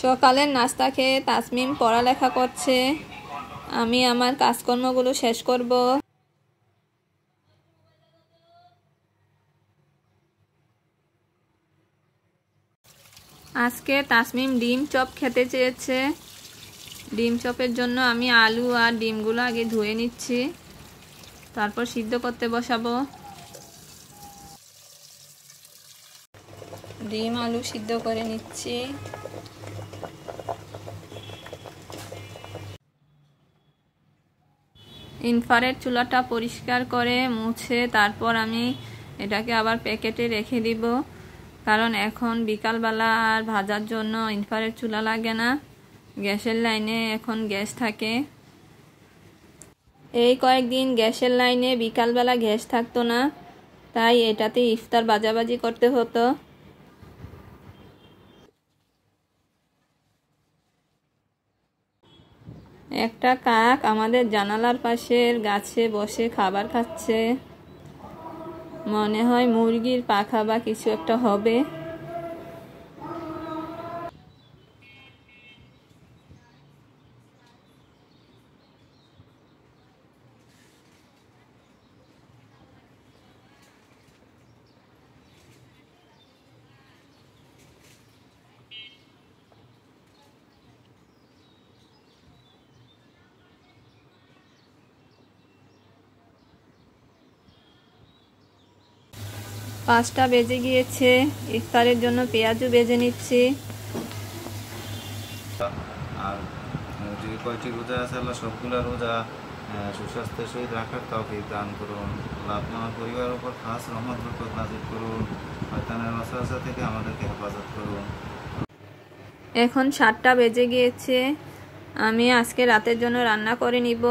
সকালের নাস্তা খেয়ে তাসমিম পড়ালেখা করছে, আমি আমার কাজকর্মগুলো শেষ করব। আজকে তাসমিম ডিম চপ খেতে চেয়েছে। ডিম চপের জন্য আমি আলু আর ডিমগুলো আগে ধুয়ে নিচ্ছি, তারপর সিদ্ধ করতে বসাবো। ডিম আলু সিদ্ধ করে নিচ্ছি। ইনফ্রারেড চুলাটা পরিষ্কার করে মুছে তারপর আমি এটাকে আবার প্যাকেটে রেখে দিব, কারণ এখন বিকালবেলা আর ভাজার জন্য ইনফ্রারেড চুলা লাগে না, গ্যাসের লাইনে এখন গ্যাস থাকে। এই কয়েকদিন গ্যাসের লাইনে বিকালবেলা গ্যাস থাকতো না, তাই এটাতে ইফতার বাজাবাজি করতে হতো। একটা কাক আমাদের জানালার পাশের গাছে বসে খাবার খাচ্ছে, মনে হয় মুরগির পাখা বা কিছু একটা হবে। পাঁচটা বেজে গিয়েছে, ইফতারের জন্য পেঁয়াজও বেজে নিচ্ছি। আর যে কয়টি রোজা আছে আল্লাহ সবগুলো রোজা সুস্বাস্থ্যের সহিত রাখার তৌফিক দান করুন। আল্লাহ আপনি আমার পরিবারের উপর খাস রহমত বরকত নাযিল করুন, শয়তানের ওয়াসওয়াসা থেকে আমাদেরকে হেফাজত করুন। এখন 7টা বেজে গিয়েছে, আমি আজকে রাতের জন্য রান্না করে নিব।